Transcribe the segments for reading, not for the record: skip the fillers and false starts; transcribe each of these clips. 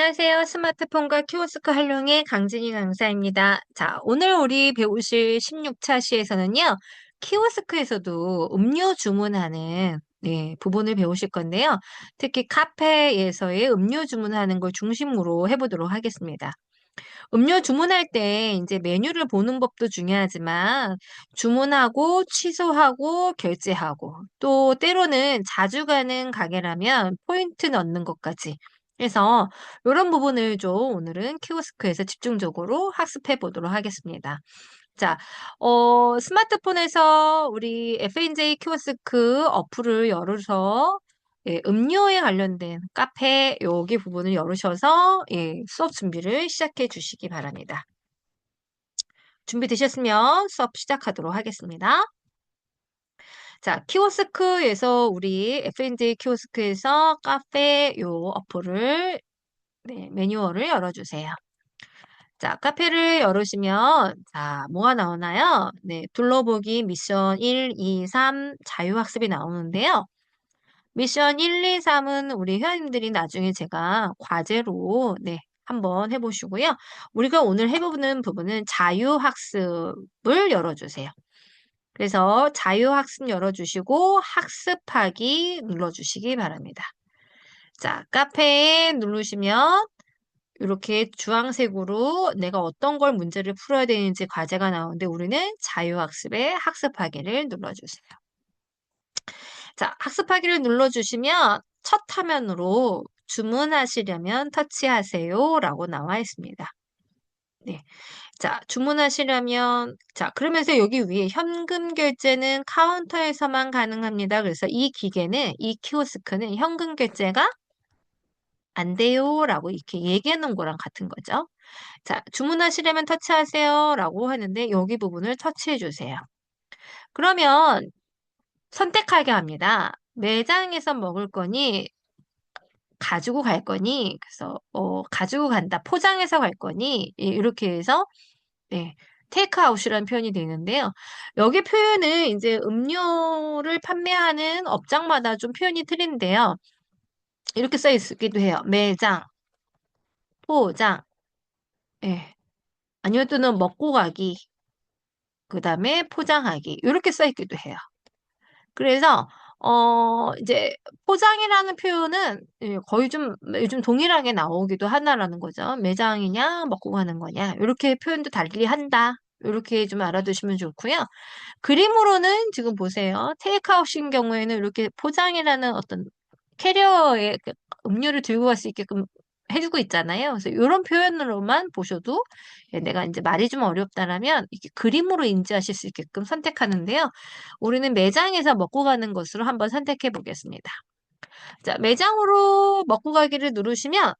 안녕하세요. 스마트폰과 키오스크 활용의 강진희 강사입니다. 자, 오늘 우리 배우실 16차 시에서는요, 키오스크에서도 음료 주문하는 부분을 배우실 건데요. 특히 카페에서의 음료 주문하는 걸 중심으로 해보도록 하겠습니다. 음료 주문할 때 이제 메뉴를 보는 법도 중요하지만 주문하고 취소하고 결제하고 또 때로는 자주 가는 가게라면 포인트 넣는 것까지 그래서 이런 부분을 좀 오늘은 키오스크에서 집중적으로 학습해 보도록 하겠습니다. 자, 스마트폰에서 우리 FNJ 키오스크 어플을 열어서 음료에 관련된 카페 여기 부분을 열으셔서 수업 준비를 시작해 주시기 바랍니다. 준비되셨으면 수업 시작하도록 하겠습니다. 자, 키오스크에서 우리 FNJ 키오스크에서 카페 요 어플을 매뉴얼을 열어주세요. 자, 카페를 열으시면, 자, 뭐가 나오나요? 네, 둘러보기 미션 1, 2, 3 자유학습이 나오는데요. 미션 1, 2, 3은 우리 회원님들이 나중에 제가 과제로, 한번 해보시고요. 우리가 오늘 해보는 부분은 자유학습을 열어주세요. 그래서 자유학습 열어주시고 학습하기 눌러주시기 바랍니다. 자, 카페에 누르시면 이렇게 주황색으로 내가 어떤 걸 문제를 풀어야 되는지 과제가 나오는데 우리는 자유학습에 학습하기를 눌러주세요. 자, 학습하기를 눌러주시면 첫 화면으로 주문하시려면 터치하세요 라고 나와 있습니다. 네. 자, 주문하시려면, 자, 그러면서 여기 위에 현금 결제는 카운터에서만 가능합니다. 그래서 이 기계는, 이 키오스크는 현금 결제가 안 돼요 라고 이렇게 얘기해 놓은 거랑 같은 거죠. 자, 주문하시려면 터치하세요 라고 하는데 여기 부분을 터치해 주세요. 그러면 선택하게 합니다. 매장에서 먹을 거니 가지고 갈 거니 그래서 가지고 간다. 포장해서 갈 거니 이렇게 해서 테이크아웃이라는 표현이 되는데요. 여기 표현은 이제 음료를 판매하는 업장마다 좀 표현이 틀린데요. 이렇게 써 있기도 해요. 매장, 포장, 예. 아니면 또는 먹고 가기, 그 다음에 포장하기 이렇게 써 있기도 해요. 그래서 이제 포장이라는 표현은 거의 좀 요즘 동일하게 나오기도 하나라는 거죠. 매장이냐 먹고 가는 거냐 이렇게 표현도 달리 한다. 이렇게 좀 알아두시면 좋고요. 그림으로는 지금 보세요. 테이크아웃인 경우에는 이렇게 포장이라는 어떤 캐리어에 그 음료를 들고 갈 수 있게끔 해주고 있잖아요. 그래서 이런 표현으로만 보셔도 내가 이제 말이 좀 어렵다라면 이렇게 그림으로 인지하실 수 있게끔 선택하는데요. 우리는 매장에서 먹고 가는 것으로 한번 선택해 보겠습니다. 자, 매장으로 먹고 가기를 누르시면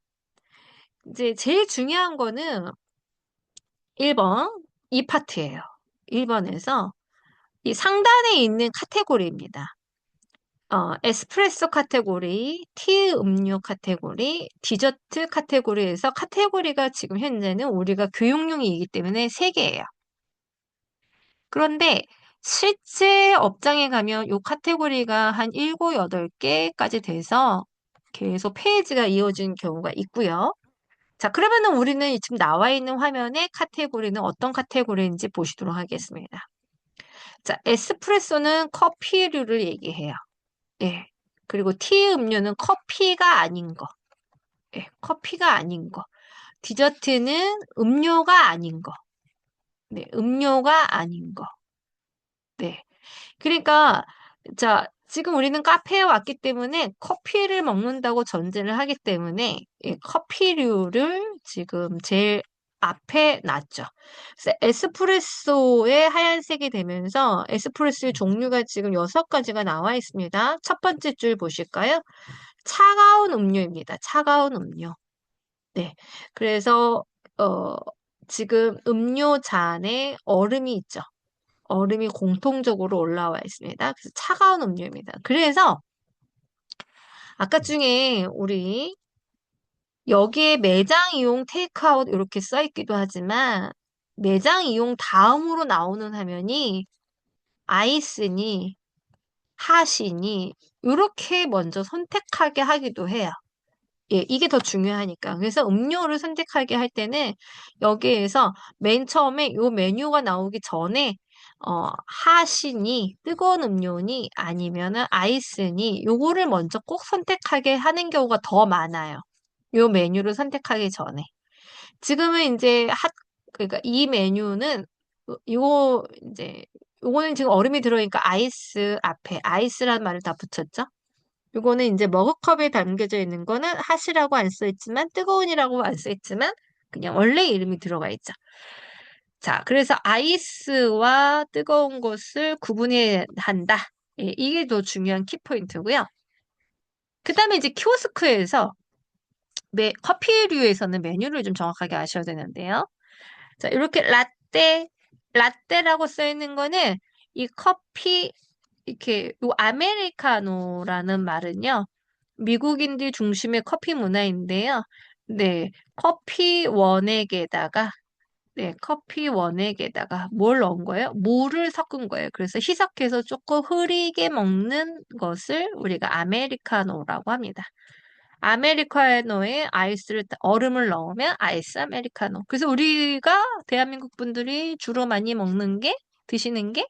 이제 제일 중요한 거는 1번 이 파트예요. 1번에서 이 상단에 있는 카테고리입니다. 에스프레소 카테고리, 티 음료 카테고리, 디저트 카테고리에서 카테고리가 지금 현재는 우리가 교육용이기 때문에 3개예요. 그런데 실제 업장에 가면 이 카테고리가 한 7, 8개까지 돼서 계속 페이지가 이어진 경우가 있고요. 자, 그러면은 우리는 지금 나와 있는 화면에 카테고리는 어떤 카테고리인지 보시도록 하겠습니다. 자, 에스프레소는 커피류를 얘기해요. 예. 그리고 티 음료는 커피가 아닌 거. 예, 커피가 아닌 거. 디저트는 음료가 아닌 거. 네, 음료가 아닌 거. 네. 그러니까, 자, 지금 우리는 카페에 왔기 때문에 커피를 먹는다고 전제를 하기 때문에 커피류를 지금 제일 앞에 놨죠. 그래서 에스프레소의 하얀색이 되면서 에스프레소의 종류가 지금 6가지가 나와 있습니다. 첫 번째 줄 보실까요? 차가운 음료입니다. 차가운 음료. 네. 그래서, 어, 지금 음료 잔에 얼음이 있죠. 얼음이 공통적으로 올라와 있습니다. 그래서 차가운 음료입니다. 그래서 아까 중에 우리 여기에 매장 이용 테이크아웃 이렇게 써 있기도 하지만 매장 이용 다음으로 나오는 화면이 아이스니 핫이니 이렇게 먼저 선택하게 하기도 해요. 예, 이게 더 중요하니까. 그래서 음료를 선택하게 할 때는 여기에서 맨 처음에 요 메뉴가 나오기 전에 핫이니 뜨거운 음료니 아니면은 아이스니 요거를 먼저 꼭 선택하게 하는 경우가 더 많아요. 요 메뉴를 선택하기 전에. 지금은 이제 그러니까 이 메뉴는 이거 이제 요거는 지금 얼음이 들어오니까 아이스 앞에 아이스라는 말을 다 붙였죠. 요거는 이제 머그컵에 담겨져 있는 거는 핫이라고 안 써 있지만 뜨거운이라고 안 써 있지만 그냥 원래 이름이 들어가 있죠. 자, 그래서 아이스와 뜨거운 것을 구분해야 한다. 예, 이게 더 중요한 키포인트고요. 그 다음에 이제 키오스크에서 커피류에서는 메뉴를 좀 정확하게 아셔야 되는데요. 자, 이렇게 라떼라고 써 있는 거는 이 커피, 이렇게, 요 아메리카노라는 말은요, 미국인들 중심의 커피 문화인데요. 네, 커피 원액에다가, 네, 커피 원액에다가 뭘 넣은 거예요? 물을 섞은 거예요. 그래서 희석해서 조금 흐리게 먹는 것을 우리가 아메리카노라고 합니다. 아메리카노에 얼음을 넣으면 아이스 아메리카노. 그래서 우리가 대한민국 분들이 주로 많이 드시는 게,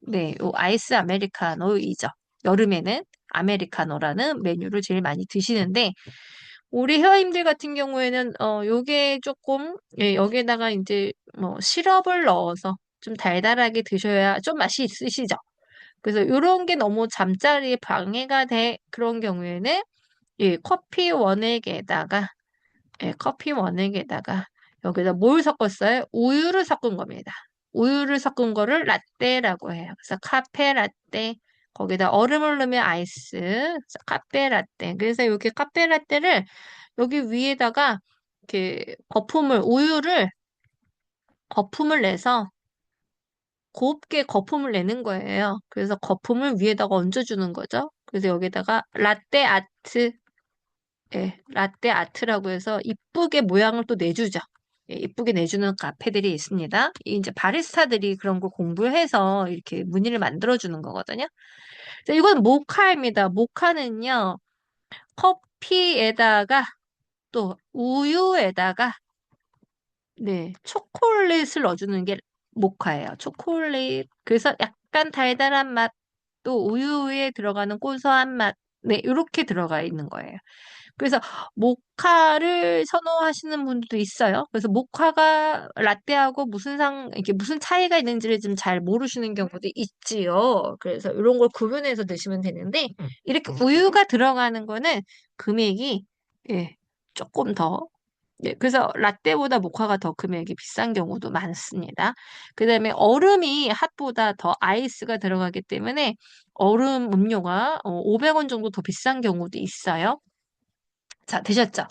네, 요 아이스 아메리카노이죠. 여름에는 아메리카노라는 메뉴를 제일 많이 드시는데, 우리 회원님들 같은 경우에는, 요게 조금, 예, 여기에다가 이제, 시럽을 넣어서 좀 달달하게 드셔야 좀 맛이 있으시죠? 그래서 요런 게 너무 잠자리에 방해가 돼, 그런 경우에는, 예, 커피 원액에다가 여기다 뭘 섞었어요? 우유를 섞은 겁니다. 우유를 섞은 거를 라떼라고 해요. 그래서 카페 라떼, 거기다 얼음을 넣으면 아이스, 그래서 카페 라떼. 그래서 여기 카페 라떼를 여기 위에다가 이렇게 거품을 내서 곱게 거품을 내는 거예요. 그래서 거품을 위에다가 얹어주는 거죠. 그래서 여기다가 라떼 아트라고 해서 이쁘게 모양을 또 내주죠. 예, 이쁘게 내주는 카페들이 있습니다. 이제 바리스타들이 그런 걸 공부해서 이렇게 무늬를 만들어주는 거거든요. 자, 이건 모카입니다. 모카는요, 커피에다가 또 우유에다가 네, 초콜릿을 넣어주는 게 모카예요. 초콜릿. 그래서 약간 달달한 맛, 또 우유에 들어가는 고소한 맛, 네, 이렇게 들어가 있는 거예요. 그래서 모카를 선호하시는 분들도 있어요. 그래서 모카가 라떼하고 이게 무슨 차이가 있는지를 좀 잘 모르시는 경우도 있지요. 그래서 이런 걸 구분해서 드시면 되는데, 이렇게 우유가 들어가는 거는 금액이, 예, 조금 더, 네, 그래서 라떼보다 모카가 더 금액이 비싼 경우도 많습니다. 그 다음에 얼음이 핫보다 더 아이스가 들어가기 때문에 얼음 음료가 500원 정도 더 비싼 경우도 있어요. 자, 되셨죠?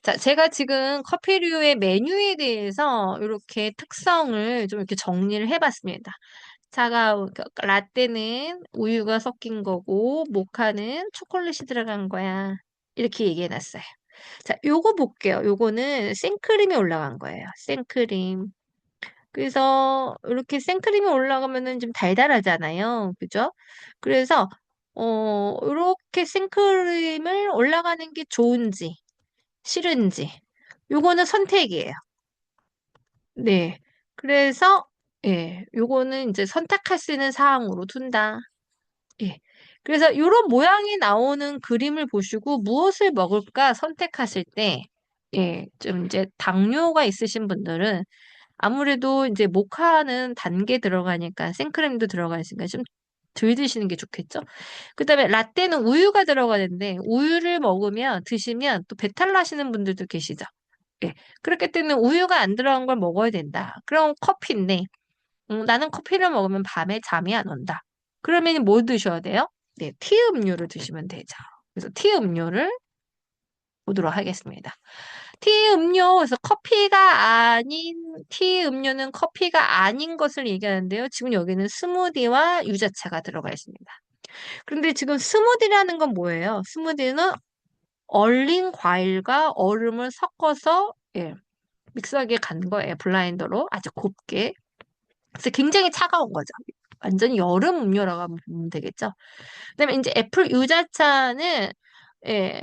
자, 제가 지금 커피류의 메뉴에 대해서 이렇게 특성을 좀 이렇게 정리를 해봤습니다. 라떼는 우유가 섞인 거고, 모카는 초콜릿이 들어간 거야. 이렇게 얘기해놨어요. 자, 요거 볼게요. 요거는 생크림이 올라간 거예요. 생크림. 그래서 이렇게 생크림이 올라가면은 좀 달달하잖아요. 그죠? 그래서, 이렇게 생크림을 올라가는 게 좋은지, 싫은지. 요거는 선택이에요. 네. 그래서, 예, 요거는 이제 선택할 수 있는 사항으로 둔다. 예. 그래서 요런 모양이 나오는 그림을 보시고 무엇을 먹을까 선택하실 때, 예, 좀 이제 당뇨가 있으신 분들은 아무래도 이제 모카는 단 게 들어가니까 생크림도 들어가 있으니까 좀 덜 드시는 게 좋겠죠? 그다음에 라떼는 우유가 들어가는데 우유를 드시면 또 배탈 나시는 분들도 계시죠? 예. 그렇기 때문에 우유가 안 들어간 걸 먹어야 된다. 그럼 커피인데, 나는 커피를 먹으면 밤에 잠이 안 온다. 그러면 뭐 드셔야 돼요? 네, 티 음료를 드시면 되죠. 그래서 티 음료를 보도록 하겠습니다. 그래서 티 음료는 커피가 아닌 것을 얘기하는데요. 지금 여기는 스무디와 유자차가 들어가 있습니다. 그런데 지금 스무디라는 건 뭐예요? 스무디는 얼린 과일과 얼음을 섞어서, 예, 믹서기에 간 거예요. 블라인더로 아주 곱게. 그래서 굉장히 차가운 거죠. 완전히 여름 음료라고 하면 되겠죠. 그다음에 이제 애플 유자차는 예,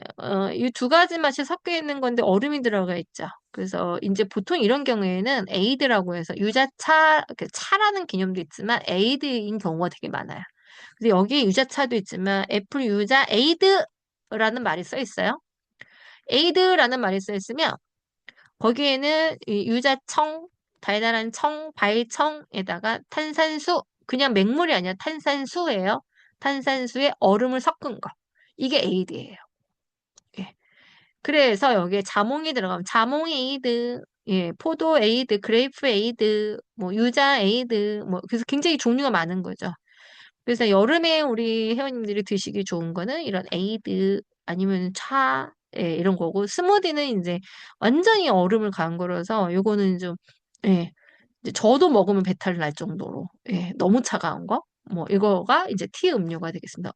이 두 가지 맛이 섞여 있는 건데 얼음이 들어가 있죠. 그래서 이제 보통 이런 경우에는 에이드라고 해서 유자차, 그 차라는 개념도 있지만 에이드인 경우가 되게 많아요. 그래서 여기 유자차도 있지만 애플 유자 에이드라는 말이 써 있어요. 에이드라는 말이 써 있으면 거기에는 이 유자청, 달달한 청, 바이청에다가 탄산수, 그냥 맹물이 아니라 탄산수예요. 탄산수에 얼음을 섞은 거. 이게 에이드예요. 예. 그래서 여기에 자몽이 들어가면 자몽 에이드, 예, 포도 에이드, 그레이프 에이드, 뭐 유자 에이드, 뭐 그래서 굉장히 종류가 많은 거죠. 그래서 여름에 우리 회원님들이 드시기 좋은 거는 이런 에이드 아니면 차, 예, 이런 거고 스무디는 이제 완전히 얼음을 가한 거라서 요거는 좀 예, 이제 저도 먹으면 배탈 날 정도로 예, 너무 차가운 거. 뭐 이거가 이제 티 음료가 되겠습니다.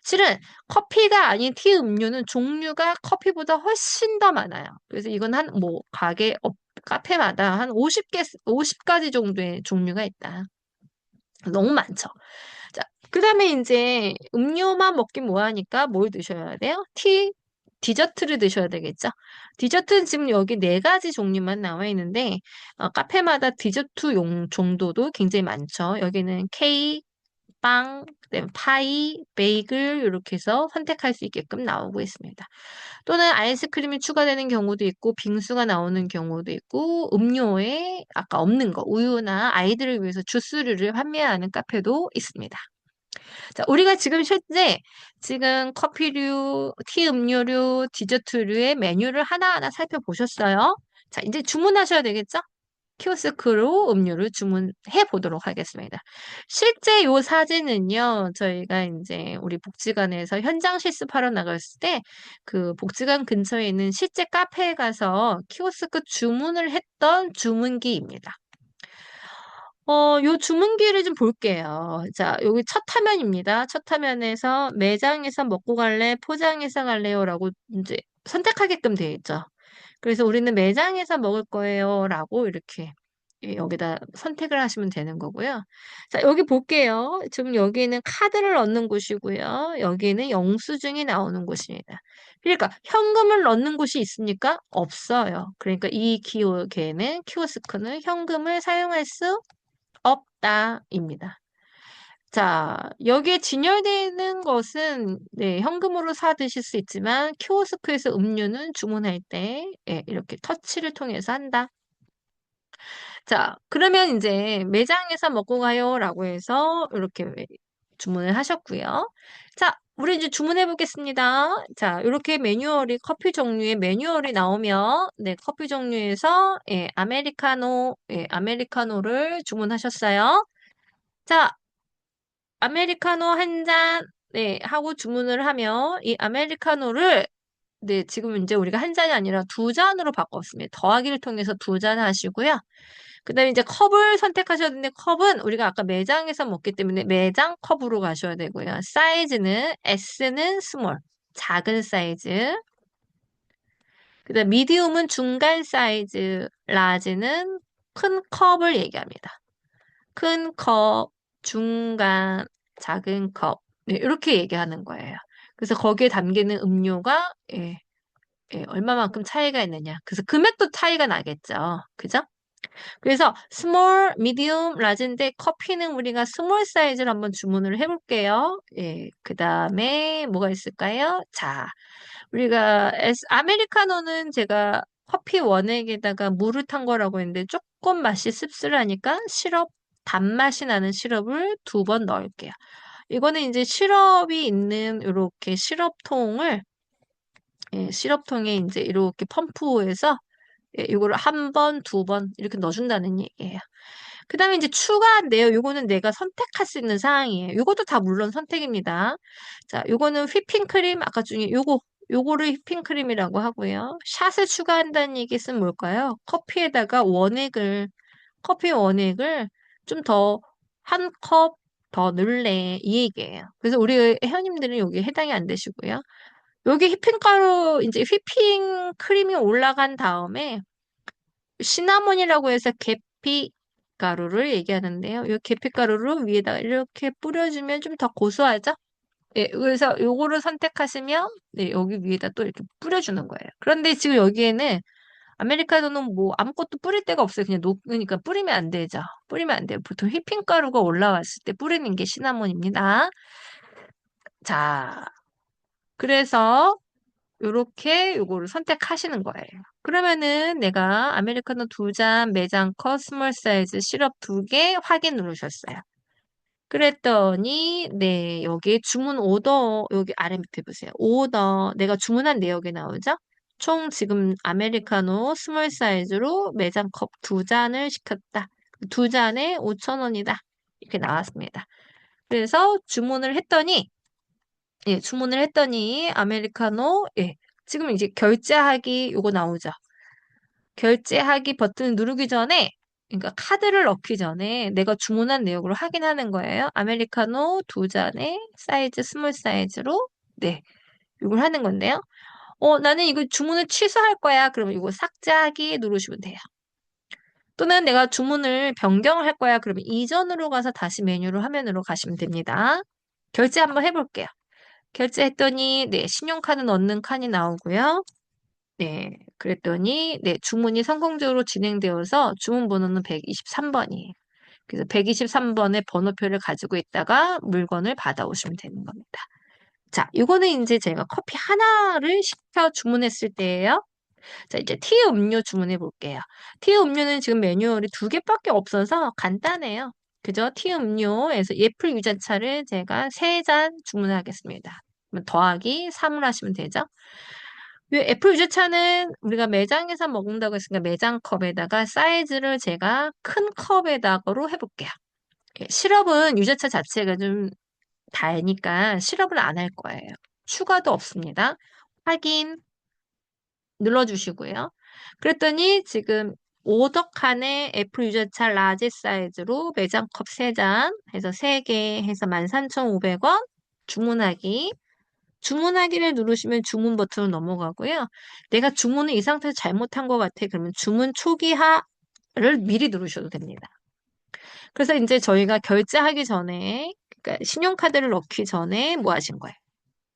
실은 커피가 아닌 티 음료는 종류가 커피보다 훨씬 더 많아요. 그래서 이건 한 뭐 카페마다 한 50개, 50가지 정도의 종류가 있다. 너무 많죠. 자, 그다음에 이제 음료만 먹긴 뭐하니까 뭘 드셔야 돼요? 디저트를 드셔야 되겠죠? 디저트는 지금 여기 네 가지 종류만 나와 있는데 카페마다 디저트 용 정도도 굉장히 많죠. 여기는 케이크, 빵, 그다음에 파이, 베이글 이렇게 해서 선택할 수 있게끔 나오고 있습니다. 또는 아이스크림이 추가되는 경우도 있고 빙수가 나오는 경우도 있고 음료에 아까 없는 거 우유나 아이들을 위해서 주스를 판매하는 카페도 있습니다. 자, 우리가 지금 실제 지금 커피류, 티 음료류, 디저트류의 메뉴를 하나하나 살펴보셨어요. 자, 이제 주문하셔야 되겠죠? 키오스크로 음료를 주문해 보도록 하겠습니다. 실제 요 사진은요, 저희가 이제 우리 복지관에서 현장 실습하러 나갔을 때 그 복지관 근처에 있는 실제 카페에 가서 키오스크 주문을 했던 주문기입니다. 요 주문기를 좀 볼게요. 자, 여기 첫 화면입니다. 첫 화면에서 매장에서 먹고 갈래, 포장해서 갈래요라고 이제 선택하게끔 되어 있죠. 그래서 우리는 매장에서 먹을 거예요. 라고 이렇게 예, 여기다 선택을 하시면 되는 거고요. 자, 여기 볼게요. 지금 여기는 카드를 넣는 곳이고요. 여기는 영수증이 나오는 곳입니다. 그러니까 현금을 넣는 곳이 있습니까? 없어요. 그러니까 이 기호에는 키오스크는 현금을 사용할 수 없다입니다. 자, 여기에 진열되는 것은 네, 현금으로 사 드실 수 있지만 키오스크에서 음료는 주문할 때 예, 이렇게 터치를 통해서 한다. 자, 그러면 이제 매장에서 먹고 가요라고 해서 이렇게 주문을 하셨고요. 자, 우리 이제 주문해 보겠습니다. 자, 이렇게 매뉴얼이 커피 종류의 매뉴얼이 나오면 네, 커피 종류에서 예, 아메리카노, 예, 아메리카노를 주문하셨어요. 자, 아메리카노 한 잔, 네, 하고 주문을 하면 이 아메리카노를 네, 지금 이제 우리가 한 잔이 아니라 두 잔으로 바꿨습니다. 더하기를 통해서 두 잔 하시고요. 그 다음에 이제 컵을 선택하셔야 되는데 컵은 우리가 아까 매장에서 먹기 때문에 매장 컵으로 가셔야 되고요. 사이즈는 S는 스몰, 작은 사이즈. 그 다음 미디움은 중간 사이즈, 라지는 큰 컵을 얘기합니다. 큰 컵, 중간, 작은 컵. 네, 이렇게 얘기하는 거예요. 그래서 거기에 담기는 음료가 예, 예, 얼마만큼 차이가 있느냐. 그래서 금액도 차이가 나겠죠. 그죠? 그래서 스몰, 미디움, 라지인데 커피는 우리가 스몰 사이즈를 한번 주문을 해볼게요. 예, 그 다음에 뭐가 있을까요? 자, 우리가 아메리카노는 제가 커피 원액에다가 물을 탄 거라고 했는데 조금 맛이 씁쓸하니까 단맛이 나는 시럽을 두 번 넣을게요. 이거는 이제 시럽이 있는 이렇게 시럽통을 예, 시럽통에 이제 이렇게 펌프해서 예, 이거를 한 번, 두 번 이렇게 넣어준다는 얘기예요. 그 다음에 이제 추가인데요. 요거는 내가 선택할 수 있는 사항이에요. 요것도 다 물론 선택입니다. 자, 요거는 휘핑크림, 아까 중에 요거를 휘핑크림이라고 하고요. 샷을 추가한다는 얘기는 뭘까요? 커피 원액을 좀 더, 한 컵 더 넣을래. 이 얘기예요. 그래서 우리 회원님들은 여기 해당이 안 되시고요. 여기 휘핑가루, 이제 휘핑크림이 올라간 다음에 시나몬이라고 해서 계피 가루를 얘기하는데요. 이 계피 가루를 위에다 이렇게 뿌려주면 좀 더 고소하죠? 예, 그래서 요거를 선택하시면 네, 여기 위에다 또 이렇게 뿌려주는 거예요. 그런데 지금 여기에는 아메리카노는 뭐 아무것도 뿌릴 데가 없어요. 그냥 녹으니까 뿌리면 안 되죠. 뿌리면 안 돼요. 보통 휘핑가루가 올라왔을 때 뿌리는 게 시나몬입니다. 자, 그래서 요렇게 요거를 선택하시는 거예요. 그러면은 내가 아메리카노 2잔, 매장 컷, 스몰 사이즈, 시럽 2개 확인 누르셨어요. 그랬더니 네, 여기 주문 오더 여기 아래 밑에 보세요. 오더 내가 주문한 내역이 나오죠? 총 지금 아메리카노 스몰 사이즈로 매장 컵 2잔을 시켰다. 2잔에 5,000원이다. 이렇게 나왔습니다. 그래서 주문을 했더니 예, 주문을 했더니 아메리카노 예, 지금 이제 결제하기 요거 나오죠. 결제하기 버튼을 누르기 전에, 그러니까 카드를 넣기 전에 내가 주문한 내역을 확인하는 거예요. 아메리카노 2잔에 사이즈 스몰 사이즈로, 네, 이걸 하는 건데요. 나는 이거 주문을 취소할 거야. 그러면 이거 삭제하기 누르시면 돼요. 또는 내가 주문을 변경할 거야. 그러면 이전으로 가서 다시 메뉴로 화면으로 가시면 됩니다. 결제 한번 해볼게요. 결제했더니, 네, 신용카드 넣는 칸이 나오고요. 네, 그랬더니 네, 주문이 성공적으로 진행되어서 주문 번호는 123번이에요. 그래서 123번의 번호표를 가지고 있다가 물건을 받아오시면 되는 겁니다. 자, 이거는 이제 제가 커피 하나를 시켜 주문했을 때예요. 자, 이제 티 음료 주문해 볼게요. 티 음료는 지금 매뉴얼이 2개밖에 없어서 간단해요. 그죠? 티 음료에서 예플 유자차를 제가 3잔 주문하겠습니다. 그러면 더하기 3을 하시면 되죠? 이 애플 유자차는 우리가 매장에서 먹는다고 했으니까 매장 컵에다가 사이즈를 제가 큰 컵에다가로 해볼게요. 예, 시럽은 유자차 자체가 좀 달니까 시럽을 안 할 거예요. 추가도 없습니다. 확인 눌러주시고요. 그랬더니 지금 오더 칸에 애플 유자차 라지 사이즈로 매장 컵 3잔 해서 3개 해서 13,500원 주문하기 주문하기를 누르시면 주문 버튼으로 넘어가고요. 내가 주문을 이 상태에서 잘못한 것 같아. 그러면 주문 초기화를 미리 누르셔도 됩니다. 그래서 이제 저희가 결제하기 전에, 그러니까 신용카드를 넣기 전에 뭐 하신 거예요?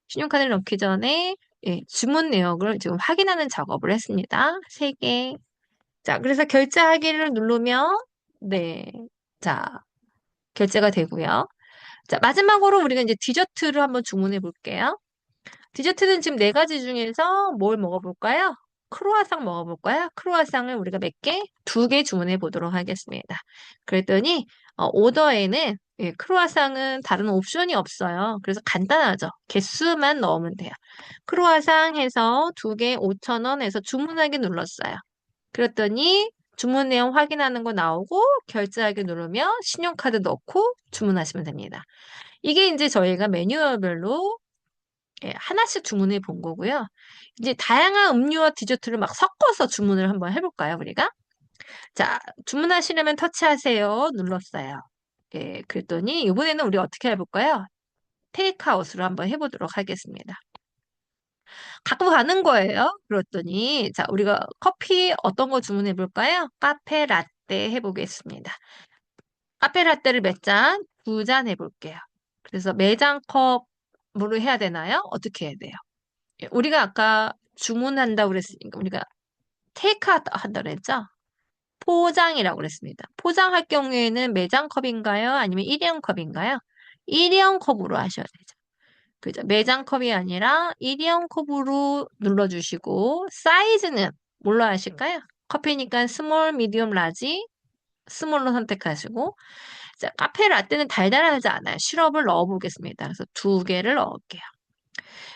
신용카드를 넣기 전에 예, 주문 내역을 지금 확인하는 작업을 했습니다. 3개. 자, 그래서 결제하기를 누르면 네. 자, 결제가 되고요. 자, 마지막으로 우리가 이제 디저트를 한번 주문해 볼게요. 디저트는 지금 4가지 중에서 뭘 먹어볼까요? 크로와상 먹어볼까요? 크로와상을 우리가 몇 개? 2개 주문해 보도록 하겠습니다. 그랬더니 오더에는 예, 크로와상은 다른 옵션이 없어요. 그래서 간단하죠. 개수만 넣으면 돼요. 크로와상 해서 2개 5,000원 해서 주문하기 눌렀어요. 그랬더니 주문 내용 확인하는 거 나오고 결제하기 누르면 신용카드 넣고 주문하시면 됩니다. 이게 이제 저희가 매뉴얼별로 예, 하나씩 주문해 본 거고요. 이제 다양한 음료와 디저트를 막 섞어서 주문을 한번 해볼까요, 우리가? 자, 주문하시려면 터치하세요. 눌렀어요. 예, 그랬더니 이번에는 우리 어떻게 해볼까요? 테이크아웃으로 한번 해보도록 하겠습니다. 갖고 가는 거예요. 그랬더니 자, 우리가 커피 어떤 거 주문해 볼까요? 카페 라떼 해보겠습니다. 카페 라떼를 몇 잔? 2잔 해볼게요. 그래서 매장 컵으로 해야 되나요? 어떻게 해야 돼요? 예, 우리가 아까 주문한다고 그랬으니까 우리가 테이크아웃 한다고 그랬죠? 포장이라고 그랬습니다. 포장할 경우에는 매장 컵인가요? 아니면 일회용 컵인가요? 일회용 컵으로 하셔야 되죠. 그죠? 매장 컵이 아니라 일회용 컵으로 눌러주시고 사이즈는 뭘로 하실까요? 커피니까 스몰, 미디움, 라지 스몰로 선택하시고 자, 카페 라떼는 달달하지 않아요. 시럽을 넣어보겠습니다. 그래서 2개를 넣을게요.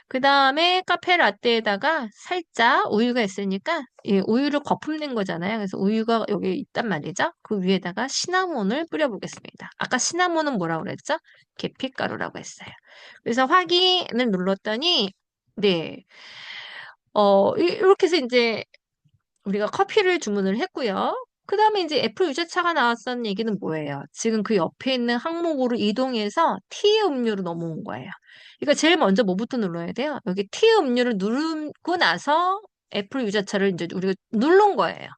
그 다음에 카페 라떼에다가 살짝 우유가 있으니까 이 우유를 거품 낸 거잖아요. 그래서 우유가 여기 있단 말이죠. 그 위에다가 시나몬을 뿌려보겠습니다. 아까 시나몬은 뭐라고 그랬죠? 계피가루라고 했어요. 그래서 확인을 눌렀더니 네, 이렇게 해서 이제 우리가 커피를 주문을 했고요. 그 다음에 이제 애플 유자차가 나왔다는 얘기는 뭐예요? 지금 그 옆에 있는 항목으로 이동해서 티 음료로 넘어온 거예요. 그러니까 제일 먼저 뭐부터 눌러야 돼요? 여기 티 음료를 누르고 나서 애플 유자차를 이제 우리가 누른 거예요.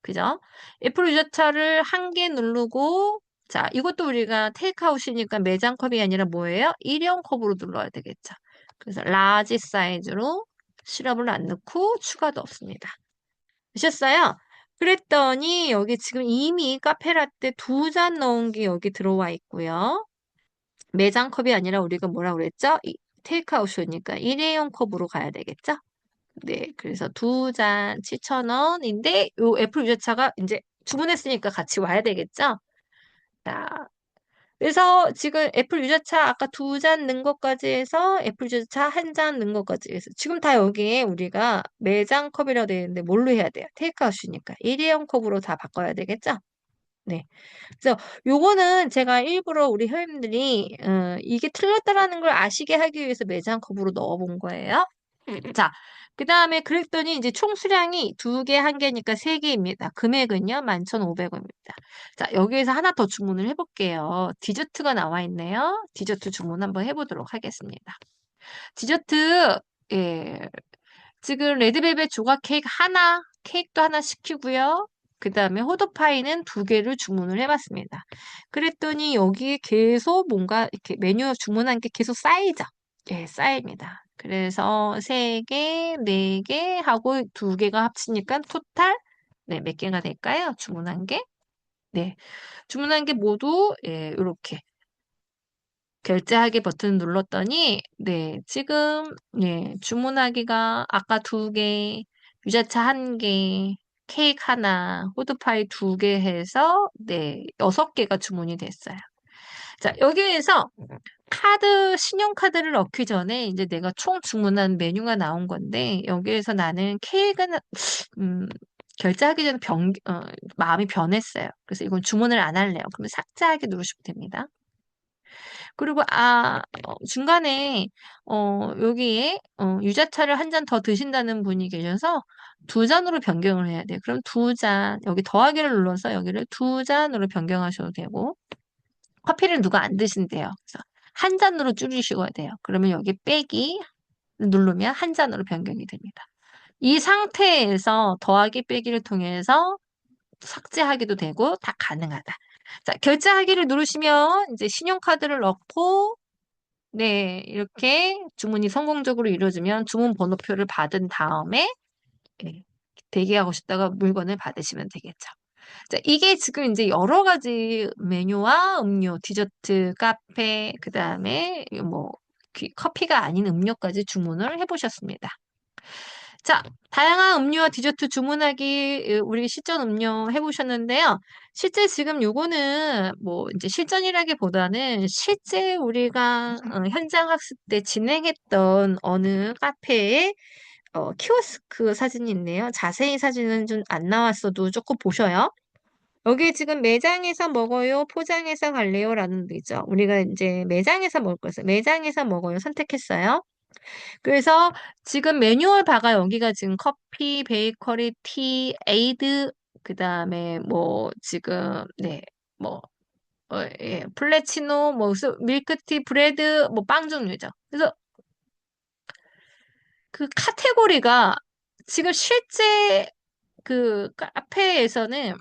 그죠? 애플 유자차를 1개 누르고 자, 이것도 우리가 테이크아웃이니까 매장 컵이 아니라 뭐예요? 일회용 컵으로 눌러야 되겠죠. 그래서 라지 사이즈로 시럽을 안 넣고 추가도 없습니다. 되셨어요? 그랬더니 여기 지금 이미 카페라떼 2잔 넣은 게 여기 들어와 있고요. 매장 컵이 아니라 우리가 뭐라 그랬죠? 테이크아웃이니까 일회용 컵으로 가야 되겠죠? 네, 그래서 2잔 7,000원인데 요 애플 유자차가 이제 주문했으니까 같이 와야 되겠죠? 자, 그래서 지금 애플 유자차 아까 2잔 넣은 것까지 해서 애플 유자차 1잔 넣은 것까지 해서 지금 다 여기에 우리가 매장 컵이라고 되어 있는데 뭘로 해야 돼요? 테이크아웃이니까 일회용 컵으로 다 바꿔야 되겠죠? 네. 그래서 요거는 제가 일부러 우리 회원님들이 이게 틀렸다라는 걸 아시게 하기 위해서 매장 컵으로 넣어본 거예요. 자, 그 다음에 그랬더니 이제 총 수량이 2개, 1개니까 3개입니다. 금액은요, 11,500원입니다. 자, 여기에서 하나 더 주문을 해볼게요. 디저트가 나와 있네요. 디저트 주문 한번 해보도록 하겠습니다. 디저트, 예, 지금 레드벨벳 조각 케이크 하나, 케이크도 하나 시키고요. 그 다음에 호두파이는 2개를 주문을 해봤습니다. 그랬더니 여기에 계속 뭔가 이렇게 메뉴 주문한 게 계속 쌓이죠. 예, 쌓입니다. 그래서 3개, 4개 하고 2개가 합치니까 토탈 네, 몇 개가 될까요? 주문한 게? 네. 주문한 게 모두 예, 이렇게 결제하기 버튼 눌렀더니 네, 지금 네, 주문하기가 아까 2개, 유자차 1개, 케이크 하나, 호두파이 2개 해서 네, 6개가 주문이 됐어요. 자, 여기에서 신용카드를 넣기 전에 이제 내가 총 주문한 메뉴가 나온 건데, 여기에서 나는 케이크는, 음, 결제하기 전에 마음이 변했어요. 그래서 이건 주문을 안 할래요. 그러면 삭제하기 누르시면 됩니다. 그리고, 중간에, 여기에, 유자차를 한 잔 더 드신다는 분이 계셔서 2잔으로 변경을 해야 돼요. 그럼 2잔, 여기 더하기를 눌러서 여기를 2잔으로 변경하셔도 되고, 커피를 누가 안 드신대요. 그래서 한 잔으로 줄이셔야 돼요. 그러면 여기 빼기 누르면 한 잔으로 변경이 됩니다. 이 상태에서 더하기 빼기를 통해서 삭제하기도 되고 다 가능하다. 자, 결제하기를 누르시면 이제 신용카드를 넣고 네, 이렇게 주문이 성공적으로 이루어지면 주문 번호표를 받은 다음에 네, 대기하고 싶다가 물건을 받으시면 되겠죠. 자, 이게 지금 이제 여러 가지 메뉴와 음료, 디저트, 카페, 그 다음에 뭐 커피가 아닌 음료까지 주문을 해보셨습니다. 자, 다양한 음료와 디저트 주문하기 우리 실전 음료 해보셨는데요. 실제 지금 요거는 뭐 이제 실전이라기보다는 실제 우리가 현장 학습 때 진행했던 어느 카페에 키오스크 사진이 있네요. 자세히 사진은 좀 안 나왔어도 조금 보셔요. 여기 지금 매장에서 먹어요, 포장해서 갈래요? 라는 데 있죠. 우리가 이제 매장에서 먹을 거였어요. 매장에서 먹어요. 선택했어요. 그래서 지금 매뉴얼 바가 여기가 지금 커피, 베이커리, 티, 에이드, 그 다음에 뭐 지금, 네, 뭐, 예, 플래치노, 뭐, 밀크티, 브레드, 뭐, 빵 종류죠. 그래서 그 카테고리가 지금 실제 그 카페에서는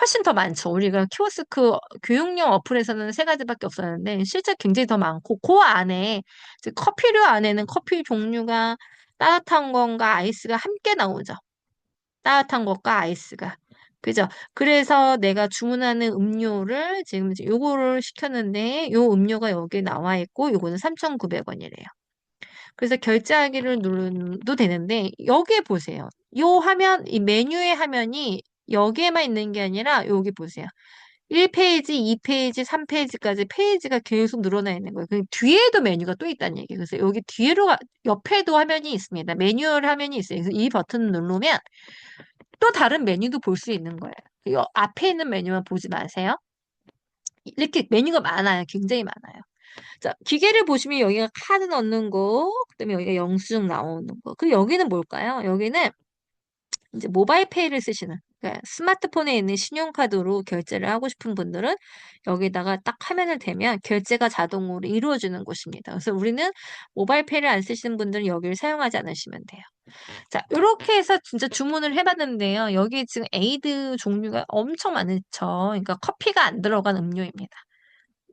훨씬 더 많죠. 우리가 키오스크 교육용 어플에서는 3가지밖에 없었는데 실제 굉장히 더 많고 그 안에 이제 커피류 안에는 커피 종류가 따뜻한 건가 아이스가 함께 나오죠. 따뜻한 것과 아이스가. 그죠? 그래서 내가 주문하는 음료를 지금 이제 요거를 시켰는데 요 음료가 여기 나와 있고 요거는 3,900원이래요. 그래서 결제하기를 눌러도 되는데 여기에 보세요. 요 화면, 이 메뉴의 화면이 여기에만 있는 게 아니라 여기 보세요. 1페이지, 2페이지, 3페이지까지 페이지가 계속 늘어나 있는 거예요. 그 뒤에도 메뉴가 또 있다는 얘기예요. 그래서 여기 옆에도 화면이 있습니다. 매뉴얼 화면이 있어요. 그래서 이 버튼을 누르면 또 다른 메뉴도 볼 수 있는 거예요. 이 앞에 있는 메뉴만 보지 마세요. 이렇게 메뉴가 많아요. 굉장히 많아요. 자, 기계를 보시면 여기가 카드 넣는 거, 그다음에 여기가 영수증 나오는 거. 그 여기는 뭘까요? 여기는 이제 모바일 페이를 쓰시는. 그러니까 스마트폰에 있는 신용카드로 결제를 하고 싶은 분들은 여기다가 딱 화면을 대면 결제가 자동으로 이루어지는 곳입니다. 그래서 우리는 모바일페이를 안 쓰시는 분들은 여기를 사용하지 않으시면 돼요. 자, 이렇게 해서 진짜 주문을 해봤는데요. 여기 지금 에이드 종류가 엄청 많죠. 그러니까 커피가 안 들어간 음료입니다.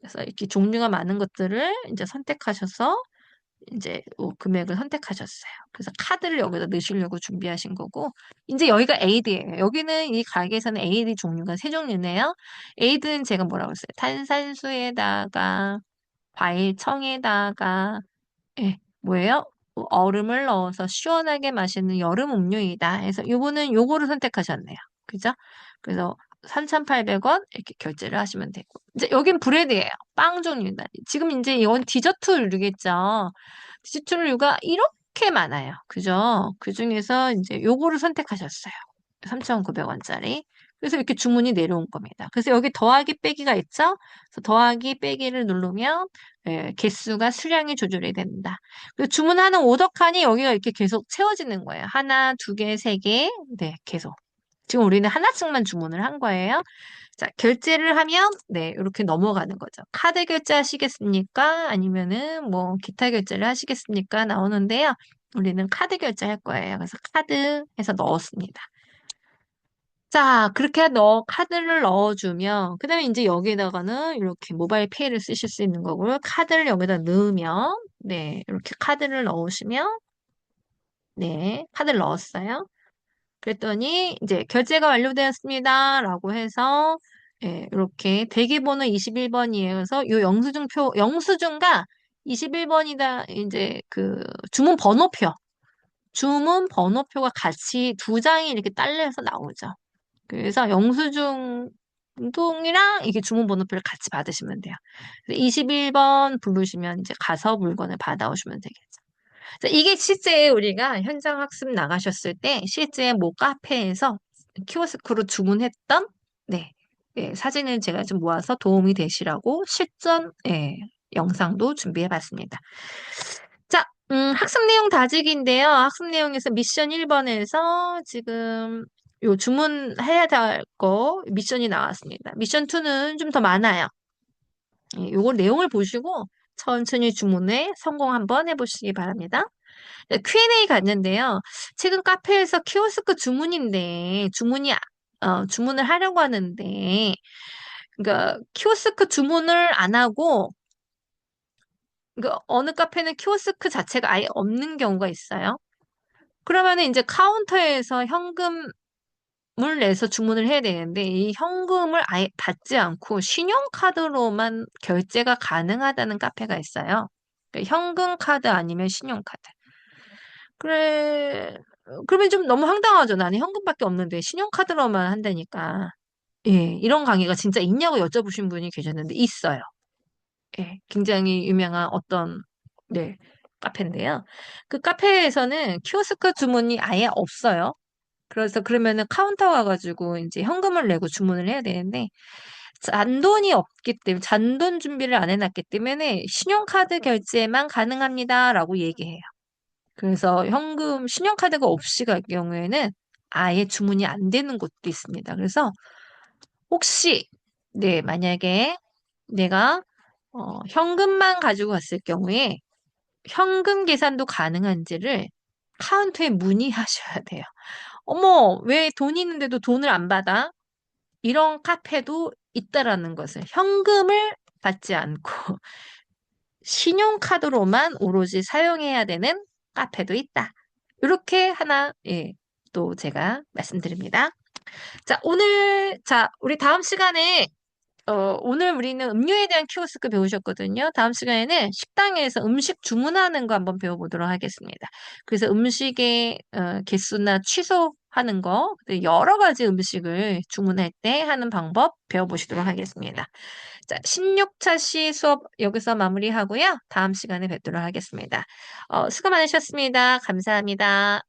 그래서 이렇게 종류가 많은 것들을 이제 선택하셔서 이제 금액을 선택하셨어요. 그래서 카드를 여기다 넣으시려고 준비하신 거고, 이제 여기가 에이드예요. 여기는 이 가게에서는 에이드 종류가 세 종류네요. 에이드는 제가 뭐라고 했어요? 탄산수에다가 과일청에다가 예, 뭐예요? 얼음을 넣어서 시원하게 마시는 여름 음료이다. 그래서 요거는 요거를 선택하셨네요. 그죠? 그래서 3,800원 이렇게 결제를 하시면 되고. 이제 여긴 브레드예요. 빵 종류다. 지금 이제 이건 디저트류겠죠. 디저트류가 이렇게 많아요. 그죠? 그 중에서 이제 요거를 선택하셨어요. 3,900원짜리. 그래서 이렇게 주문이 내려온 겁니다. 그래서 여기 더하기 빼기가 있죠? 그래서 더하기 빼기를 누르면 개수가 수량이 조절이 된다. 그리고 주문하는 오더 칸이 여기가 이렇게 계속 채워지는 거예요. 하나, 두 개, 세 개. 네, 계속. 지금 우리는 하나씩만 주문을 한 거예요. 자, 결제를 하면, 네, 이렇게 넘어가는 거죠. 카드 결제하시겠습니까? 아니면은 뭐, 기타 결제를 하시겠습니까? 나오는데요. 우리는 카드 결제할 거예요. 그래서 카드 해서 넣었습니다. 자, 그렇게 카드를 넣어주면, 그 다음에 이제 여기에다가는 이렇게 모바일 페이를 쓰실 수 있는 거고요. 카드를 여기다 넣으면, 네, 이렇게 카드를 넣으시면, 네, 카드를 넣었어요. 그랬더니, 이제 결제가 완료되었습니다. 라고 해서, 예, 이렇게 대기번호 21번이에요. 그래서 요 영수증과 21번이다, 이제 그 주문 번호표가 같이 두 장이 이렇게 딸려서 나오죠. 그래서 영수증 동이랑 이게 주문번호표를 같이 받으시면 돼요. 21번 부르시면 이제 가서 물건을 받아오시면 되겠죠. 자, 이게 실제 우리가 현장 학습 나가셨을 때 실제 뭐 카페에서 키오스크로 주문했던 네, 예, 사진을 제가 좀 모아서 도움이 되시라고 실전 영상도 준비해 봤습니다. 자, 학습 내용 다지기인데요. 학습 내용에서 미션 1번에서 지금 요 주문해야 될 거 미션이 나왔습니다. 미션 2는 좀 더 많아요. 예, 요거 내용을 보시고 천천히 주문에 성공 한번 해보시기 바랍니다. 네, Q&A 갔는데요. 최근 카페에서 키오스크 주문인데 주문을 하려고 하는데 그러니까 키오스크 주문을 안 하고 그러니까 어느 카페는 키오스크 자체가 아예 없는 경우가 있어요. 그러면은 이제 카운터에서 현금을 내서 주문을 해야 되는데 이 현금을 아예 받지 않고 신용카드로만 결제가 가능하다는 카페가 있어요. 그러니까 현금 카드 아니면 신용카드. 그래, 그러면 좀 너무 황당하죠. 나는 현금밖에 없는데 신용카드로만 한다니까. 예, 이런 강의가 진짜 있냐고 여쭤보신 분이 계셨는데 있어요. 예, 굉장히 유명한 어떤 네, 카페인데요. 그 카페에서는 키오스크 주문이 아예 없어요. 그래서 그러면은 카운터 가가지고 이제 현금을 내고 주문을 해야 되는데 잔돈이 없기 때문에 잔돈 준비를 안 해놨기 때문에 신용카드 결제만 가능합니다라고 얘기해요. 그래서 신용카드가 없이 갈 경우에는 아예 주문이 안 되는 곳도 있습니다. 그래서 혹시 네, 만약에 내가 현금만 가지고 갔을 경우에 현금 계산도 가능한지를 카운터에 문의하셔야 돼요. 어머, 왜 돈이 있는데도 돈을 안 받아? 이런 카페도 있다라는 것을 현금을 받지 않고 신용카드로만 오로지 사용해야 되는 카페도 있다. 이렇게 하나, 예, 또 제가 말씀드립니다. 자, 우리 다음 시간에 오늘 우리는 음료에 대한 키오스크 배우셨거든요. 다음 시간에는 식당에서 음식 주문하는 거 한번 배워보도록 하겠습니다. 그래서 음식의 개수나 취소하는 거, 여러 가지 음식을 주문할 때 하는 방법 배워보시도록 하겠습니다. 자, 16차 시 수업 여기서 마무리하고요. 다음 시간에 뵙도록 하겠습니다. 수고 많으셨습니다. 감사합니다.